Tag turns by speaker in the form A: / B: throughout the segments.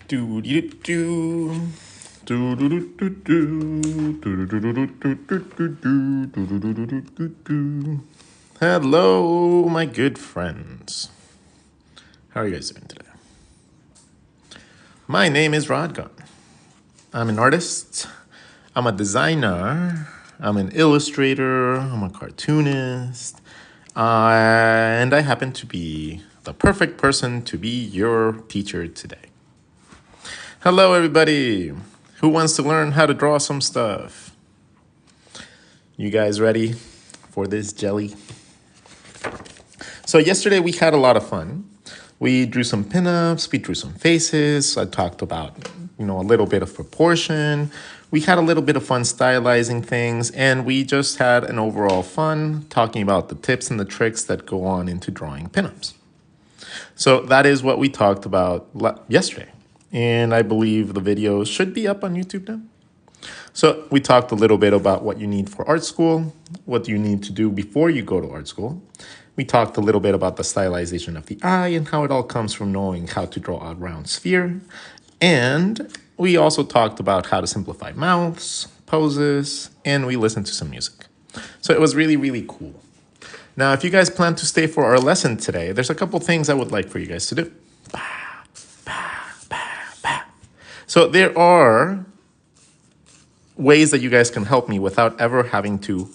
A: Do do do do do do do do do do do do do. Hello, my good friends. How are you guys doing today? My name is RODGON. I'm an artist. I'm a designer. I'm an illustrator. I'm a cartoonist. And I happen to be the perfect person to be your teacher today. Hello, everybody. Who wants to learn how to draw some stuff? You guys ready for this jelly? So yesterday we had a lot of fun. We drew some pinups, we drew some faces. I talked about, a little bit of proportion. We had a little bit of fun stylizing things, and we just had an overall fun talking about the tips and the tricks that go on into drawing pinups. So that is what we talked about yesterday. And I believe the video should be up on YouTube now. So we talked a little bit about what you need for art school, what you need to do before you go to art school. We talked a little bit about the stylization of the eye and how it all comes from knowing how to draw a round sphere. And we also talked about how to simplify mouths, poses, and we listened to some music. So it was really, really cool. Now, if you guys plan to stay for our lesson today, there's a couple things I would like for you guys to do. So there are ways that you guys can help me without ever having to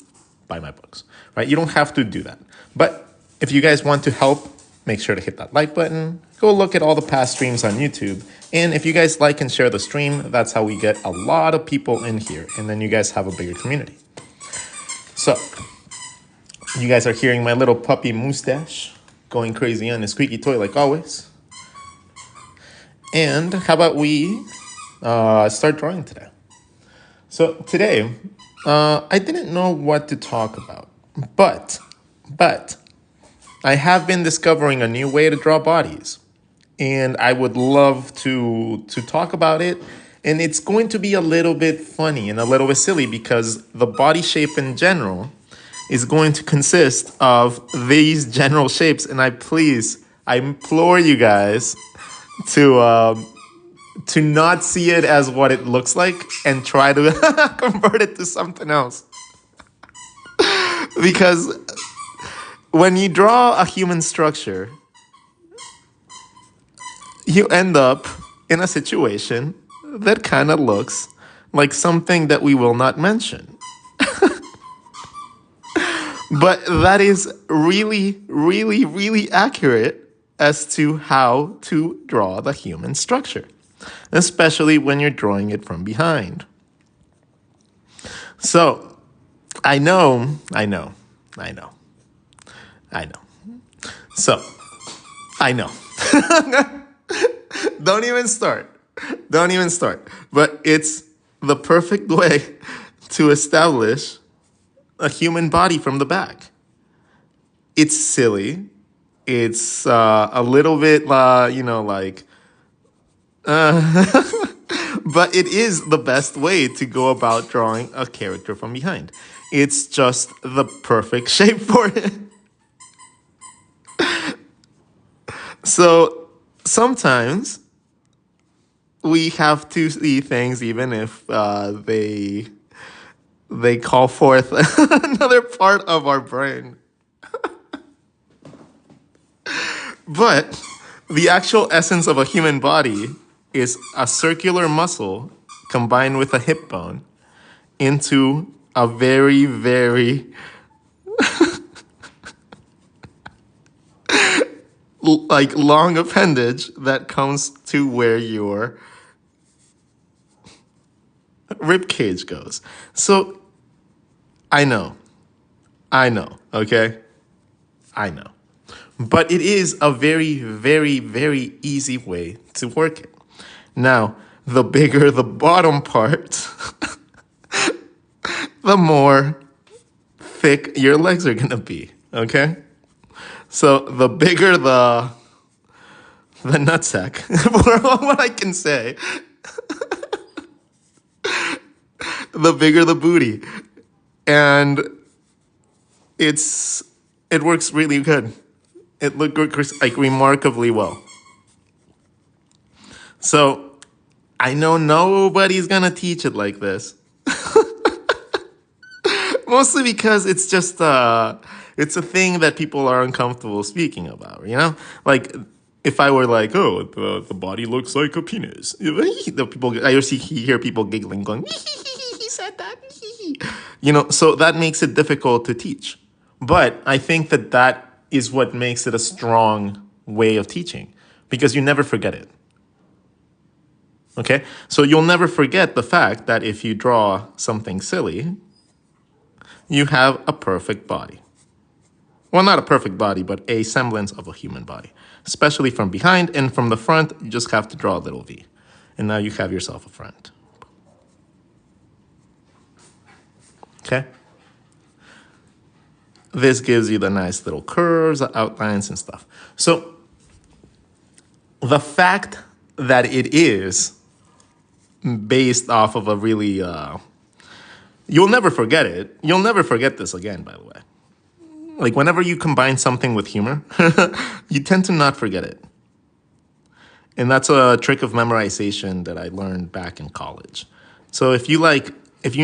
A: buy my books, right? You don't have to do that. But if you guys want to help, make sure to hit that like button. Go look at all the past streams on YouTube. And if you guys like and share the stream, that's how we get a lot of people in here. And then you guys have a bigger community. So you guys are hearing my little puppy mustache going crazy on the squeaky toy like always. And how about we start drawing today? So today, I didn't know what to talk about, but I have been discovering a new way to draw bodies, and I would love to talk about it. And it's going to be a little bit funny and a little bit silly because the body shape in general is going to consist of these general shapes. And I implore you guys to not see it as what it looks like and try to convert it to something else. Because when you draw a human structure, you end up in a situation that kind of looks like something that we will not mention. But that is really, really, really accurate as to how to draw the human structure, especially when you're drawing it from behind. So, I know. So, I know. Don't even start. But it's the perfect way to establish a human body from the back. It's silly. It's a little bit, but it is the best way to go about drawing a character from behind. It's just the perfect shape for it. So sometimes we have to see things even if they call forth another part of our brain. But the actual essence of a human body is a circular muscle combined with a hip bone into a very, very long appendage that comes to where your rib cage goes. So I know, okay? I know. But it is a very, very, very easy way to work it. Now, the bigger the bottom part, the more thick your legs are going to be, okay? So the bigger the nutsack, for what I can say, the bigger the booty. And it works really good. It works like remarkably well. So I know nobody's gonna teach it like this. Mostly because it's just it's a thing that people are uncomfortable speaking about, you know? Like if I were like, oh, the body looks like a penis. The people I used to hear people giggling going, he said that. You know, so that makes it difficult to teach. But I think that that is what makes it a strong way of teaching because you never forget it. Okay? So you'll never forget the fact that if you draw something silly, you have a perfect body. Well, not a perfect body, but a semblance of a human body. Especially from behind, and from the front, you just have to draw a little V. And now you have yourself a friend. Okay? This gives you the nice little curves, outlines, and stuff. So the fact that it is based off of a really, you'll never forget it. You'll never forget this again, by the way. Like whenever you combine something with humor, you tend to not forget it. And that's a trick of memorization that I learned back in college. So if you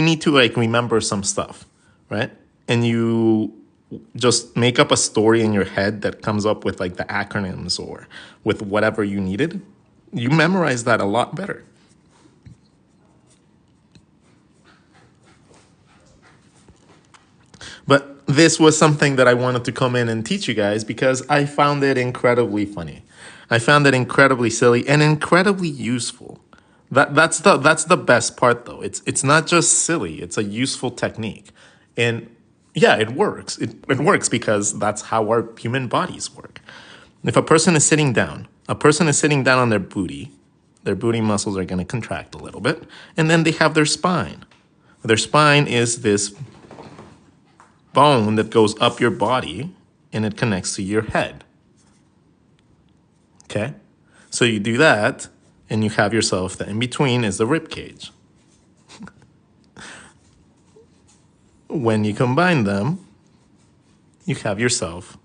A: need to like remember some stuff, right? And you just make up a story in your head that comes up with like the acronyms or with whatever you needed, you memorize that a lot better. But this was something that I wanted to come in and teach you guys because I found it incredibly funny. I found it incredibly silly and incredibly useful. That's the best part though. It's not just silly, it's a useful technique. And yeah, it works. It works because that's how our human bodies work. If a person is sitting down on their booty muscles are going to contract a little bit, and then they have their spine. Their spine is this bone that goes up your body and it connects to your head. Okay? So you do that and you have yourself, the in between is the rib cage. When you combine them, you have yourself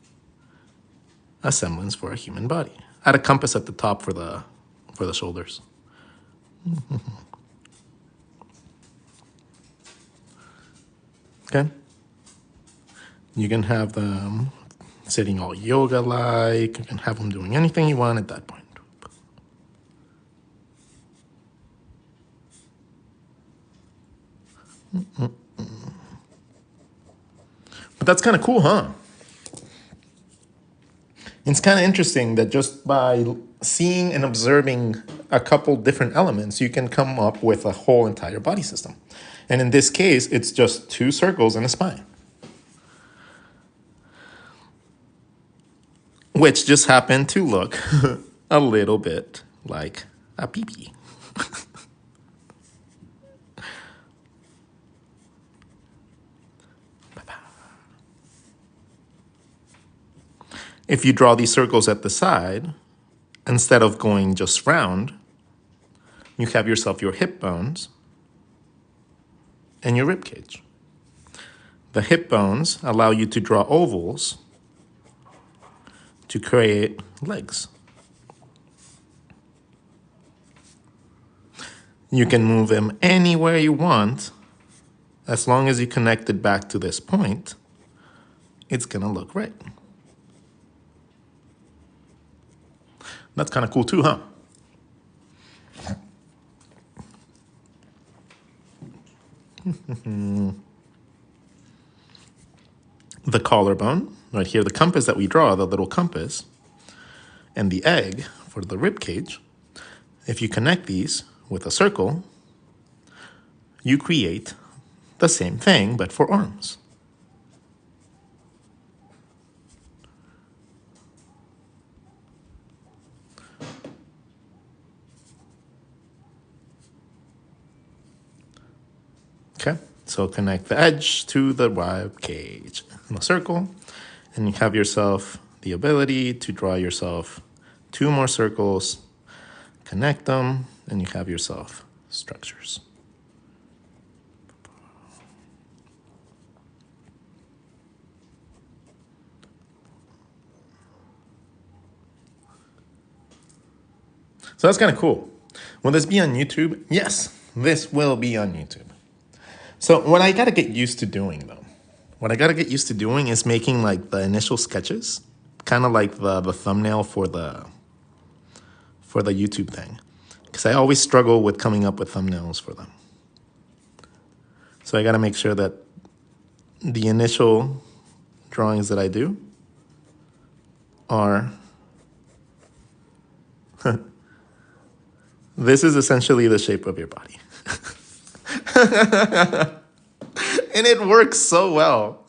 A: a semblance for a human body. Add a compass at the top for the shoulders. Okay? You can have them sitting all yoga-like. You can have them doing anything you want at that point. But that's kind of cool, huh? It's kind of interesting that just by seeing and observing a couple different elements, you can come up with a whole entire body system. And in this case, it's just two circles and a spine, which just happen to look a little bit like a PeePee. If you draw these circles at the side, instead of going just round, you have yourself your hip bones and your rib cage. The hip bones allow you to draw ovals to create legs. You can move them anywhere you want. As long as you connect it back to this point, it's gonna look right. That's kind of cool too, huh? The collarbone, right here, the compass that we draw, the little compass, and the egg for the rib cage, if you connect these with a circle, you create the same thing, but for arms. Okay, so connect the edge to the rib cage in a circle, and you have yourself the ability to draw yourself two more circles, connect them, and you have yourself structures. So that's kind of cool. Will this be on YouTube? Yes, this will be on YouTube. So what I gotta get used to doing though, what I gotta get used to doing is making like the initial sketches, kind of like the thumbnail for the YouTube thing. Because I always struggle with coming up with thumbnails for them. So I gotta make sure that the initial drawings that I do are, this is essentially the shape of your body. And it works so well.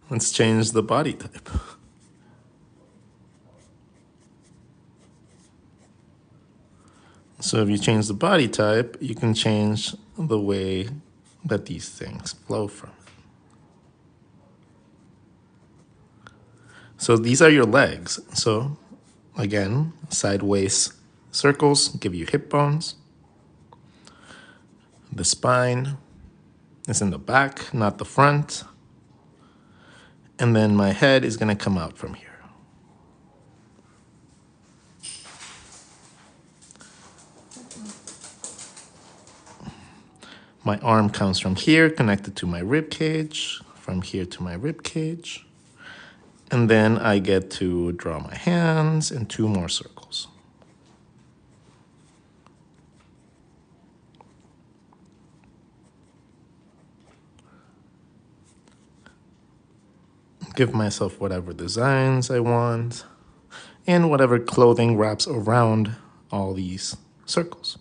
A: Let's change the body type. So if you change the body type, you can change the way that these things flow from it. So these are your legs. So again, sideways circles give you hip bones. The spine is in the back, not the front. And then my head is gonna come out from here. My arm comes from here, connected to my rib cage, from here to my rib cage. And then I get to draw my hands in 2 more circles. Give myself whatever designs I want and whatever clothing wraps around all these circles.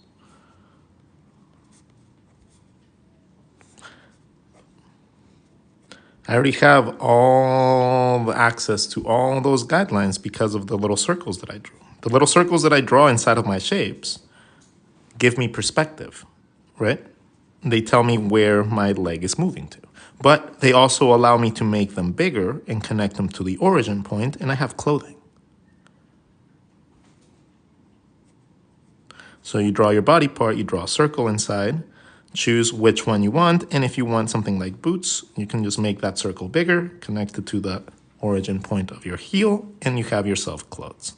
A: I already have all the access to all those guidelines because of the little circles that I drew. The little circles that I draw inside of my shapes give me perspective, right? They tell me where my leg is moving to. But they also allow me to make them bigger and connect them to the origin point, and I have clothing. So you draw your body part, you draw a circle inside, choose which one you want, and if you want something like boots, you can just make that circle bigger, connect it to the origin point of your heel, and you have yourself clothes.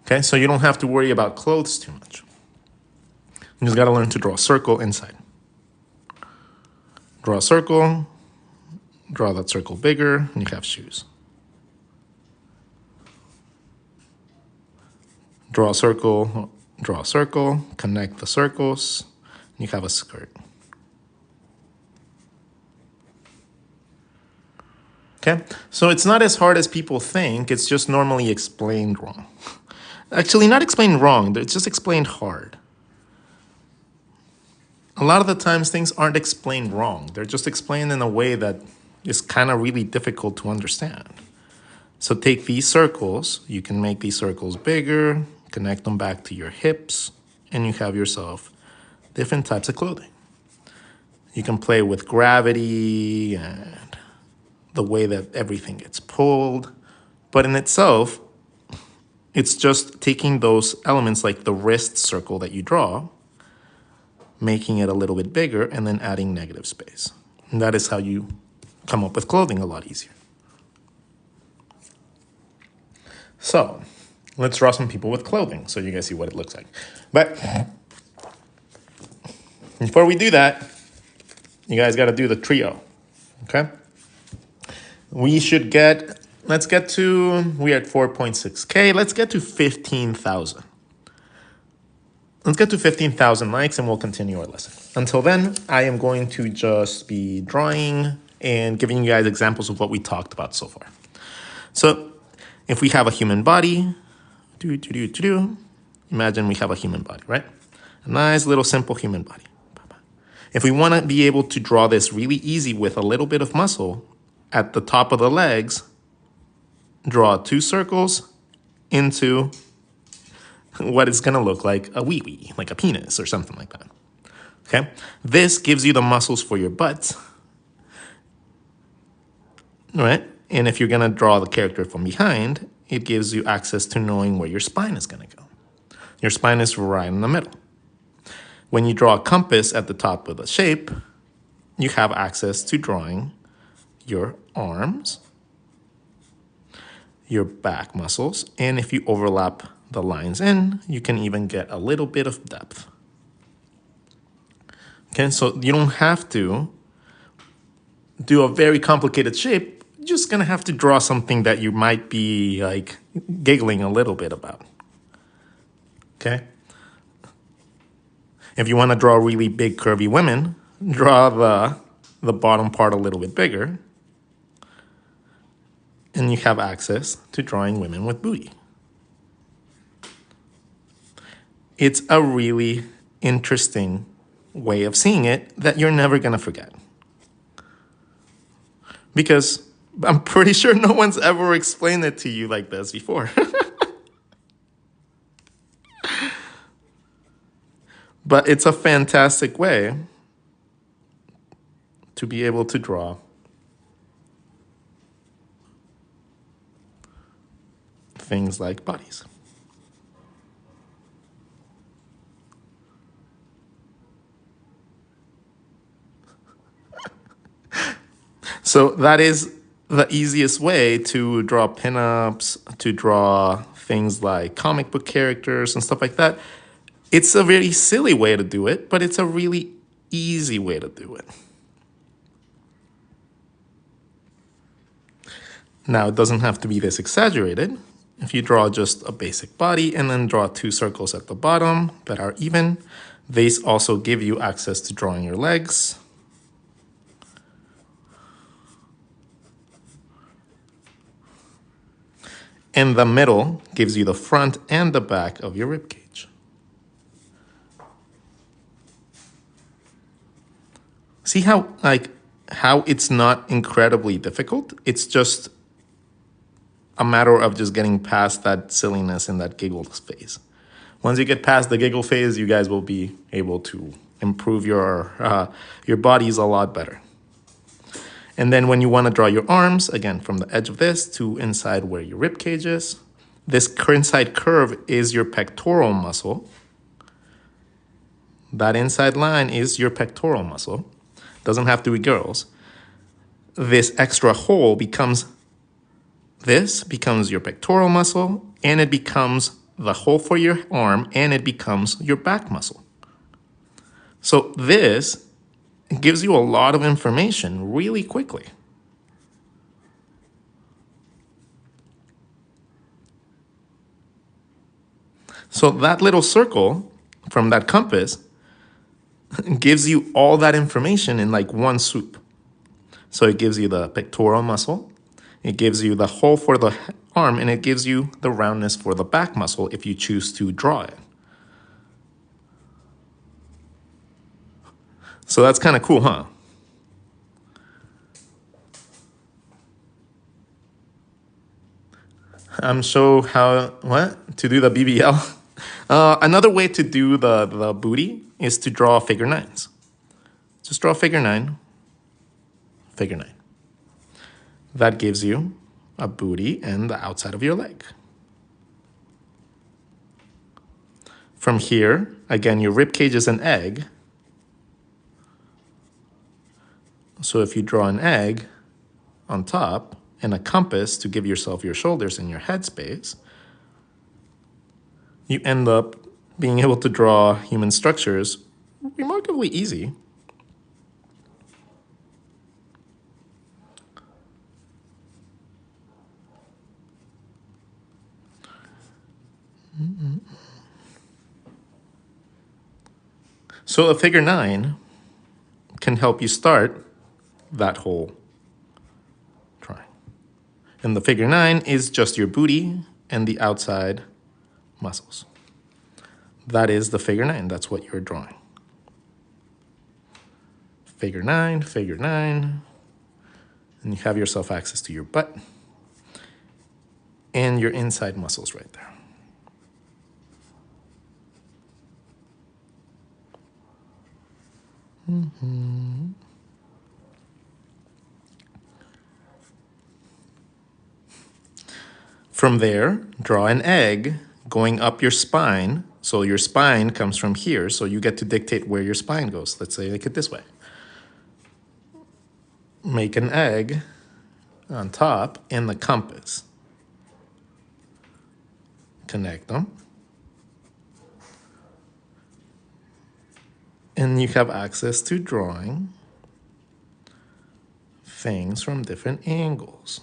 A: Okay, so you don't have to worry about clothes too much. You just gotta learn to draw a circle inside. Draw a circle, draw that circle bigger, and you have shoes. Draw a circle, connect the circles, and you have a skirt. Okay, so it's not as hard as people think, it's just normally explained wrong. Actually, not explained wrong, it's just explained hard. A lot of the times things aren't explained wrong. They're just explained in a way that is kind of really difficult to understand. So take these circles, you can make these circles bigger, connect them back to your hips, and you have yourself different types of clothing. You can play with gravity and the way that everything gets pulled, but in itself, it's just taking those elements like the wrist circle that you draw, making it a little bit bigger, and then adding negative space. And that is how you come up with clothing a lot easier. So let's draw some people with clothing so you guys see what it looks like. But before we do that, you guys got to do the trio, okay? We should get, let's get to, we're at 4.6K. Let's get to 15,000. Let's get to 15,000 likes and we'll continue our lesson. Until then, I am going to just be drawing and giving you guys examples of what we talked about so far. So if we have a human body, imagine we have a human body, right? A nice little simple human body. If we want to be able to draw this really easy with a little bit of muscle, at the top of the legs, draw 2 circles into what is going to look like a wee-wee, like a penis or something like that. Okay? This gives you the muscles for your butt. All right? And if you're going to draw the character from behind, it gives you access to knowing where your spine is going to go. Your spine is right in the middle. When you draw a compass at the top of the shape, you have access to drawing your arms your back muscles. And if you overlap the lines in, you can even get a little bit of depth. Okay, so you don't have to do a very complicated shape. You're just gonna have to draw something that you might be like giggling a little bit about. Okay? If you want to draw really big curvy women, draw the bottom part a little bit bigger, and you have access to drawing women with booty. It's a really interesting way of seeing it that you're never gonna forget. Because I'm pretty sure no one's ever explained it to you like this before. But it's a fantastic way to be able to draw things like bodies. So that is the easiest way to draw pinups, to draw things like comic book characters and stuff like that. It's a very silly way to do it, but it's a really easy way to do it. Now, it doesn't have to be this exaggerated. If you draw just a basic body and then draw 2 circles at the bottom that are even, these also give you access to drawing your legs. And the middle gives you the front and the back of your rib cage. See how it's not incredibly difficult? It's just a matter of just getting past that silliness and that giggle phase. Once you get past the giggle phase, you guys will be able to improve your bodies a lot better. And then when you want to draw your arms, again, from the edge of this to inside where your rib cage is, this inside curve is your pectoral muscle. That inside line is your pectoral muscle. Doesn't have to be girls. This extra hole becomes your pectoral muscle, and it becomes the hole for your arm, and it becomes your back muscle. So this gives you a lot of information really quickly. So that little circle from that compass gives you all that information in like one swoop. So it gives you the pectoral muscle, it gives you the hole for the arm, and it gives you the roundness for the back muscle if you choose to draw it. So that's kind of cool, huh? I'm sure what to do the BBL. Another way to do the booty is to draw figure 9s. Just draw figure 9. Figure 9. That gives you a booty and the outside of your leg. From here, again, your rib cage is an egg. So if you draw an egg on top and a compass to give yourself your shoulders and your head space, you end up being able to draw human structures remarkably easy. So a figure 9 can help you start that whole drawing. And the figure 9 is just your booty and the outside muscles. That is the figure 9. That's what you're drawing. Figure 9, and you have yourself access to your butt and your inside muscles right there. From there, draw an egg going up your spine. So your spine comes from here, so you get to dictate where your spine goes. Let's say make it this way. Make an egg on top in the compass. connect them. And you have access to drawing things from different angles,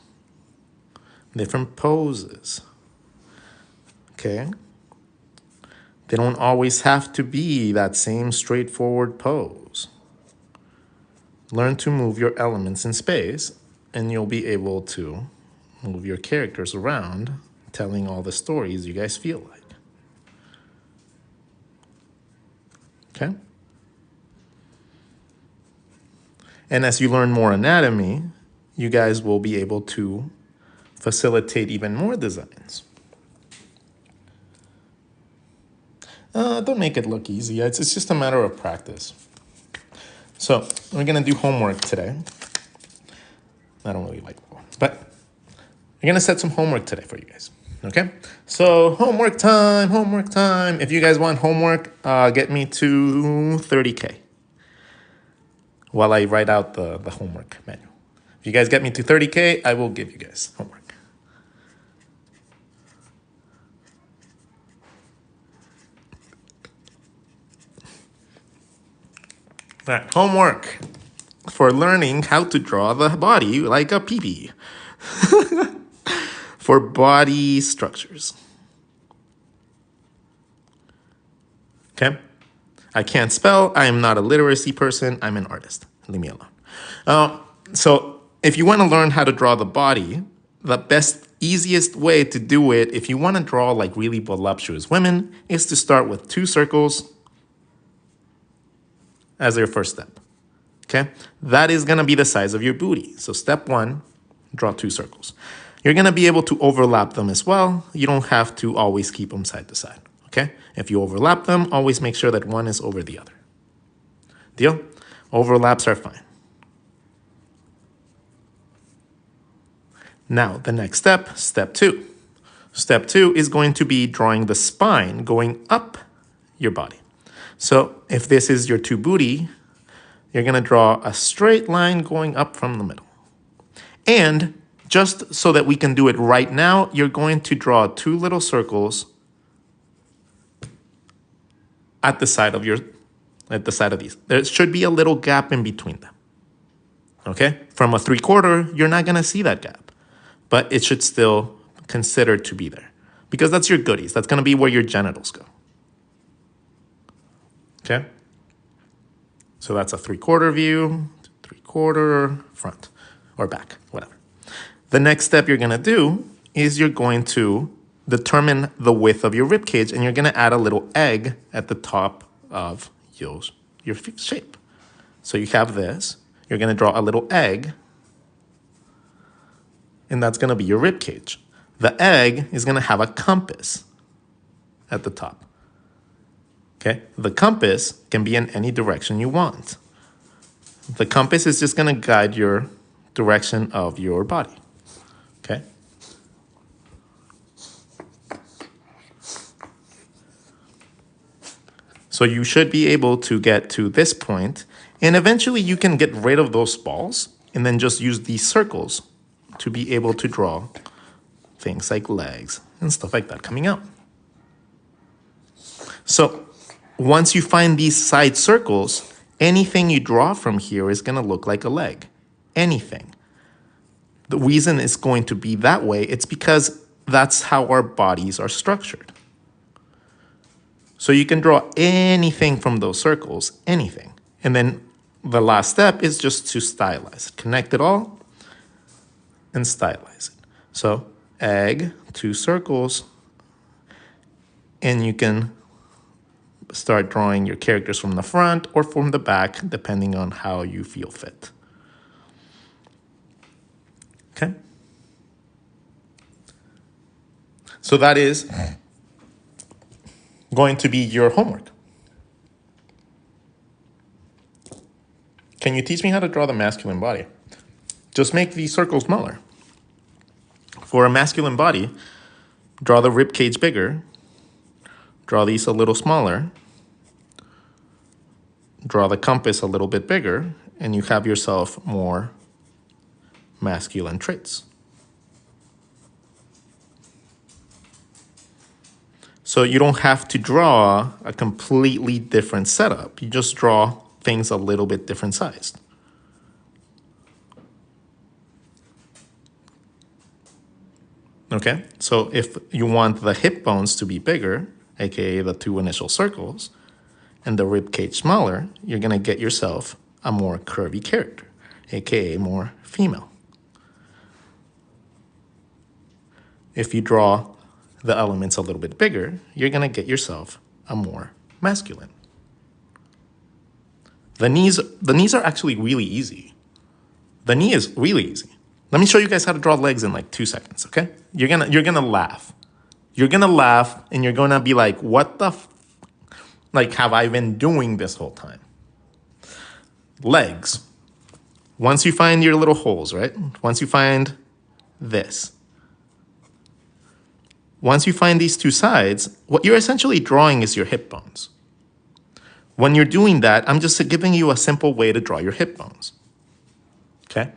A: different poses, okay? They don't always have to be that same straightforward pose. Learn to move your elements in space, and you'll be able to move your characters around, telling all the stories you guys feel like. Okay? And as you learn more anatomy, you guys will be able to facilitate even more designs. Don't make it look easy. It's just a matter of practice. So we're gonna do homework today. I don't really like it, but we're gonna set some homework today for you guys. Okay? So homework time, homework time. If you guys want homework, get me to 30K while I write out the homework manual. If you guys get me to 30K, I will give you guys homework. All right, homework for learning how to draw the body like a PeePee. For body structures. Okay? I can't spell. I am not a literacy person. I'm an artist. Leave me alone. So if you want to learn how to draw the body, the best, easiest way to do it, if you want to draw like really voluptuous women, is to start with 2 circles as your first step. Okay? That is going to be the size of your booty. So step 1, draw 2 circles. You're going to be able to overlap them as well. You don't have to always keep them side to side. Okay? If you overlap them, always make sure that one is over the other. Deal? Overlaps are fine. Now, the next step, step 2. Step 2 is going to be drawing the spine going up your body. So if this is your 2 booty, you're going to draw a straight line going up from the middle. And just so that we can do it right now, you're going to draw 2 little circles at the side of these. There should be a little gap in between them. Okay? From a 3/4, you're not going to see that gap, but it should still consider to be there because that's your goodies. That's going to be where your genitals go. Okay? So that's a 3/4 view, 3/4 front or back, whatever. The next step you're going to do is you're going to determine the width of your rib cage, and you're going to add a little egg at the top of your shape. So you have this. You're going to draw a little egg, and that's going to be your rib cage. The egg is going to have a compass at the top. Okay? The compass can be in any direction you want. The compass is just going to guide your direction of your body. Okay? So you should be able to get to this point, and eventually you can get rid of those balls and then just use these circles to be able to draw things like legs and stuff like that coming out. So once you find these side circles, anything you draw from here is going to look like a leg. Anything. The reason it's going to be that way, it's because that's how our bodies are structured. So you can draw anything from those circles, anything. And then the last step is just to stylize it. Connect it all and stylize it. So egg, 2 circles, and you can start drawing your characters from the front or from the back, depending on how you feel fit. Okay? So that is going to be your homework. Can you teach me how to draw the masculine body? Just make these circles smaller. For a masculine body, draw the rib cage bigger, draw these a little smaller, draw the compass a little bit bigger, and you have yourself more masculine traits. So you don't have to draw a completely different setup. You just draw things a little bit different sized. Okay, so if you want the hip bones to be bigger, aka the two initial circles, and the rib cage smaller, you're gonna get yourself a more curvy character, aka more female. If you draw the elements a little bit bigger, you're gonna get yourself a more masculine. The knees are actually really easy. The knee is really easy. Let me show you guys how to draw legs in like 2 seconds, okay? You're gonna laugh. You're gonna laugh and you're gonna be like, what the like have I been doing this whole time? Legs. Once you find your little holes, right? Once you find this. Once you find these two sides, what you're essentially drawing is your hip bones. When you're doing that, I'm just giving you a simple way to draw your hip bones. Okay?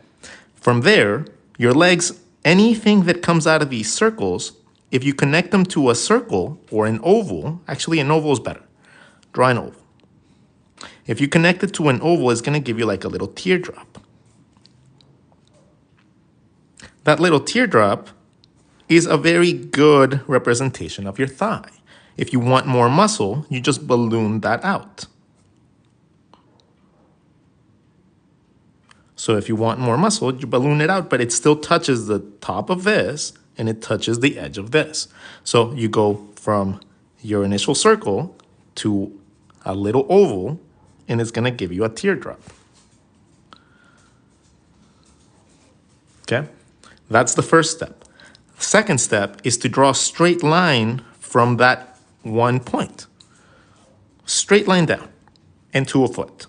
A: From there, your legs, anything that comes out of these circles, if you connect them to a circle or an oval, actually an oval is better. Draw an oval. If you connect it to an oval, it's going to give you like a little teardrop. That little teardrop is a very good representation of your thigh. If you want more muscle, you just balloon that out. So if you want more muscle, you balloon it out, but it still touches the top of this and it touches the edge of this. So you go from your initial circle to a little oval and it's gonna give you a teardrop. Okay, that's the first step. The second step is to draw a straight line from that one point. Straight line down into a foot.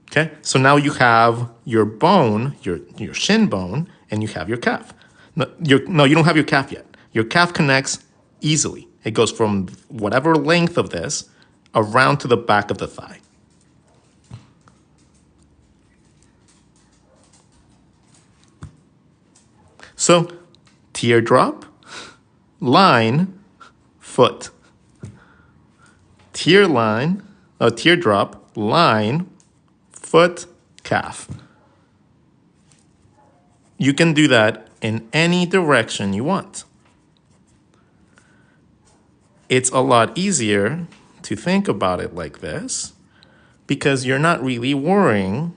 A: Okay, so now you have your bone, your shin bone, and you have your calf. No, you don't have your calf yet. Your calf connects easily. It goes from whatever length of this around to the back of the thigh. So, teardrop, line, foot. Teardrop, line, foot, calf. You can do that in any direction you want. It's a lot easier to think about it like this because you're not really worrying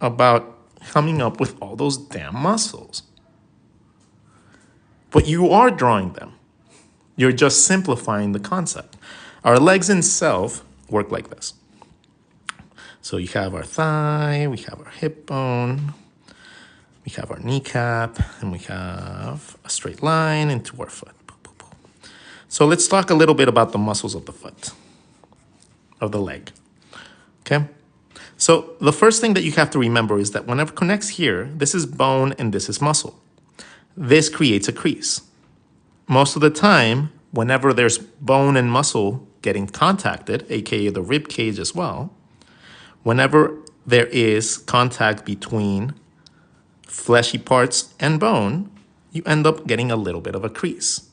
A: about coming up with all those damn muscles. But you are drawing them. You're just simplifying the concept. Our legs itself work like this. So you have our thigh, we have our hip bone, we have our kneecap, and we have a straight line into our foot. So let's talk a little bit about the muscles of the foot, of the leg, okay? So the first thing that you have to remember is that whenever it connects here, this is bone and this is muscle. This creates a crease. Most of the time, whenever there's bone and muscle getting contacted, aka the rib cage as well, whenever there is contact between fleshy parts and bone, you end up getting a little bit of a crease.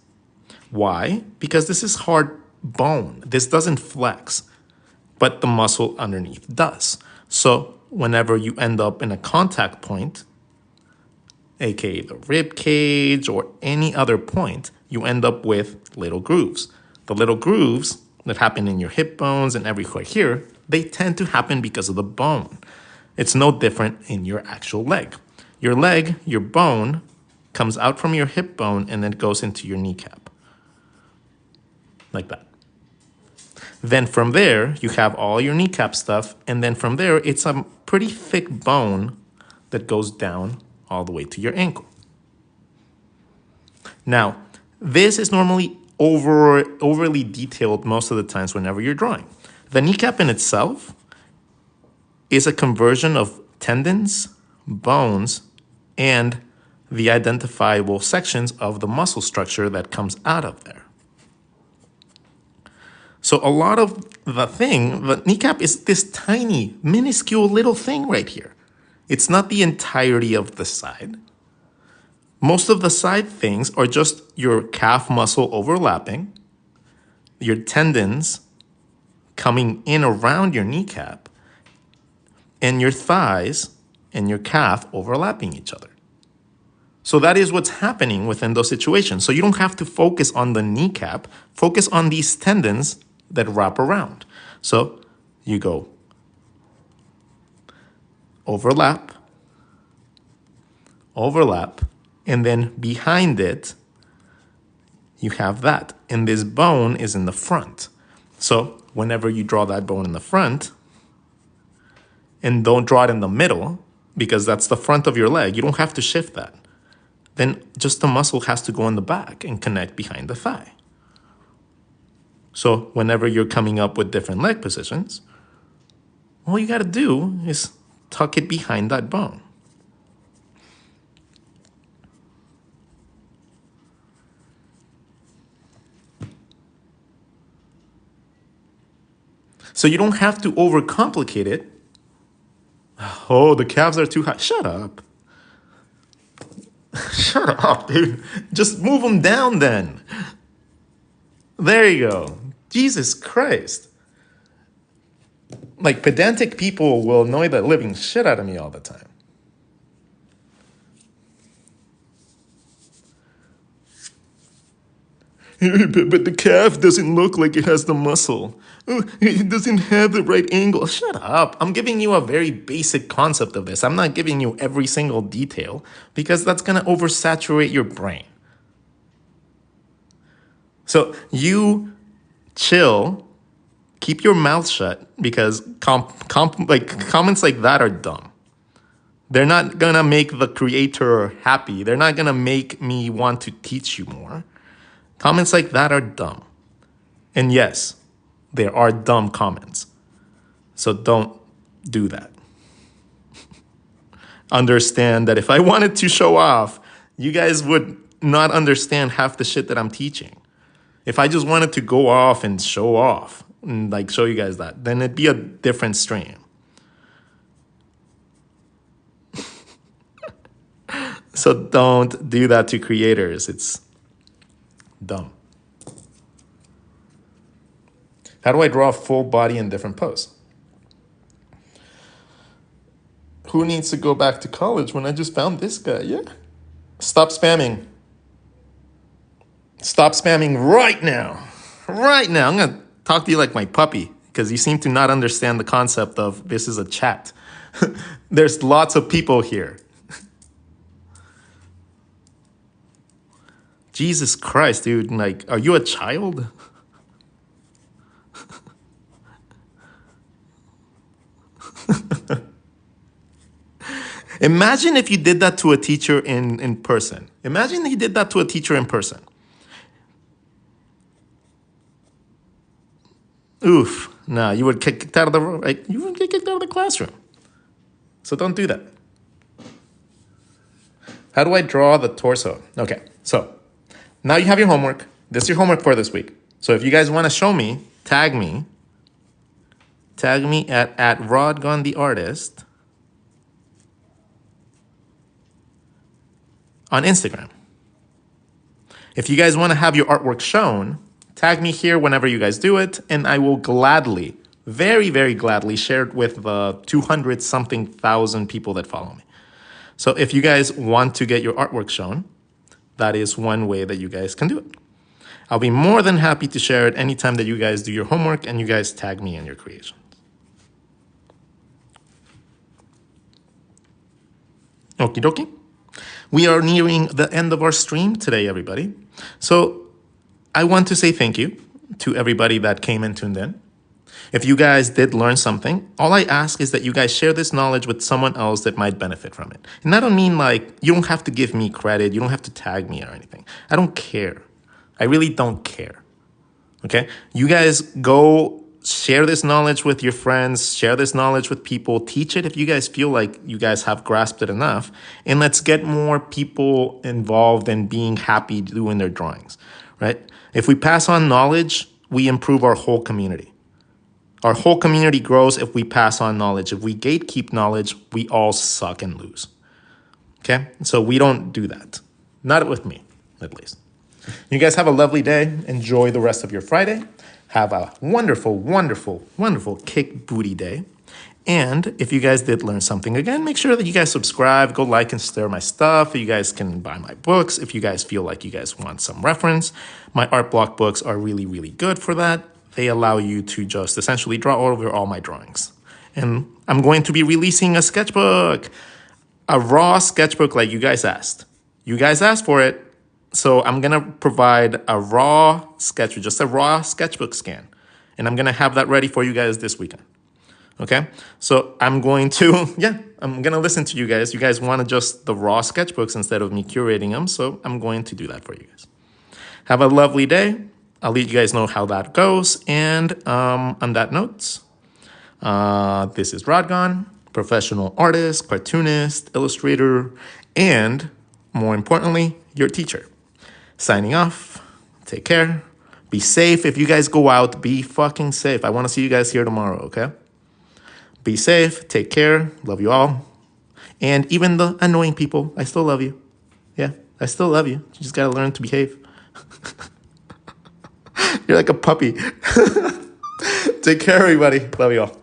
A: Why? Because this is hard bone. This doesn't flex, but the muscle underneath does. So whenever you end up in a contact point, aka the rib cage or any other point, you end up with little grooves. The little grooves that happen in your hip bones and everywhere here, they tend to happen because of the bone. It's no different in your actual leg. Your leg, your bone, comes out from your hip bone and then goes into your kneecap. Like that. Then from there, you have all your kneecap stuff, and then from there, it's a pretty thick bone that goes down all the way to your ankle. Now, this is normally overly detailed most of the times whenever you're drawing. The kneecap in itself is a conversion of tendons, bones, and the identifiable sections of the muscle structure that comes out of there. So a lot of the kneecap is this tiny, minuscule little thing right here. It's not the entirety of the side, Most of the side things are just your calf muscle overlapping, your tendons coming in around your kneecap, and your thighs and your calf overlapping each other. So that is what's happening within those situations. So you don't have to focus on the kneecap, focus on these tendons that wrap around. So you go overlap, overlap, and then behind it, you have that. And this bone is in the front. So whenever you draw that bone in the front, and don't draw it in the middle, because that's the front of your leg, you don't have to shift that. Then just the muscle has to go in the back and connect behind the thigh. So whenever you're coming up with different leg positions, all you got to do is tuck it behind that bone. So you don't have to overcomplicate it. Oh, the calves are too high. Shut up. Shut up, dude. Just move them down then. There you go. Jesus Christ. Like, pedantic people will annoy the living shit out of me all the time. But the calf doesn't look like it has the muscle. It doesn't have the right angle. Shut up. I'm giving you a very basic concept of this. I'm not giving you every single detail because that's going to oversaturate your brain. So you chill, keep your mouth shut because comments like that are dumb. They're not going to make the creator happy. They're not going to make me want to teach you more. Comments like that are dumb. And yes, there are dumb comments. So don't do that. Understand that if I wanted to show off, you guys would not understand half the shit that I'm teaching. If I just wanted to go off and show off and like show you guys that, then it'd be a different stream. So don't do that to creators. It's dumb. How do I draw a full body in different pose? Who needs to go back to college when I just found this guy? Yeah. Stop spamming. Stop spamming right now. Right now. I'm going to talk to you like my puppy because you seem to not understand the concept of this is a chat. There's lots of people here. Jesus Christ, dude. Like, are you a child? Imagine if you did that to a teacher in person. Imagine he did that to a teacher in person. Oof. Nah, you would get kicked out of the you would get kicked out of the classroom. So don't do that. How do I draw the torso? Okay, so now you have your homework. This is your homework for this week. So if you guys want to show me, tag me. Tag me at RODGON the artist on Instagram. If you guys want to have your artwork shown, tag me here whenever you guys do it, and I will gladly, very, very gladly share it with the 200-something thousand people that follow me. So if you guys want to get your artwork shown, that is one way that you guys can do it. I'll be more than happy to share it anytime that you guys do your homework and you guys tag me in your creations. Okie dokie. We are nearing the end of our stream today, everybody. So I want to say thank you to everybody that came and tuned in. If you guys did learn something, all I ask is that you guys share this knowledge with someone else that might benefit from it. And I don't mean like, you don't have to give me credit, you don't have to tag me or anything. I don't care. I really don't care. Okay? You guys go share this knowledge with your friends, share this knowledge with people, teach it if you guys feel like you guys have grasped it enough, and let's get more people involved in being happy doing their drawings, right? If we pass on knowledge, we improve our whole community. Our whole community grows if we pass on knowledge. If we gatekeep knowledge, we all suck and lose. Okay? So we don't do that. Not with me, at least. You guys have a lovely day. Enjoy the rest of your Friday. Have a wonderful, wonderful, wonderful kick booty day. And if you guys did learn something again, make sure that you guys subscribe, go like and share my stuff. You guys can buy my books if you guys feel like you guys want some reference. My art block books are really, really good for that. They allow you to just essentially draw over all my drawings. And I'm going to be releasing a sketchbook, a raw sketchbook like you guys asked. You guys asked for it. So I'm going to provide a raw sketchbook, just a raw sketchbook scan. And I'm going to have that ready for you guys this weekend. Okay? So I'm going to, I'm going to listen to you guys. You guys want just the raw sketchbooks instead of me curating them. So I'm going to do that for you guys. Have a lovely day. I'll let you guys know how that goes. And on that note, this is RODGON, professional artist, cartoonist, illustrator, and more importantly, your teacher. Signing off. Take care. Be safe. If you guys go out, be fucking safe. I want to see you guys here tomorrow, okay? Be safe. Take care. Love you all. And even the annoying people, I still love you. Yeah, I still love you. You just got to learn to behave. You're like a puppy. Take care, everybody. Love you all.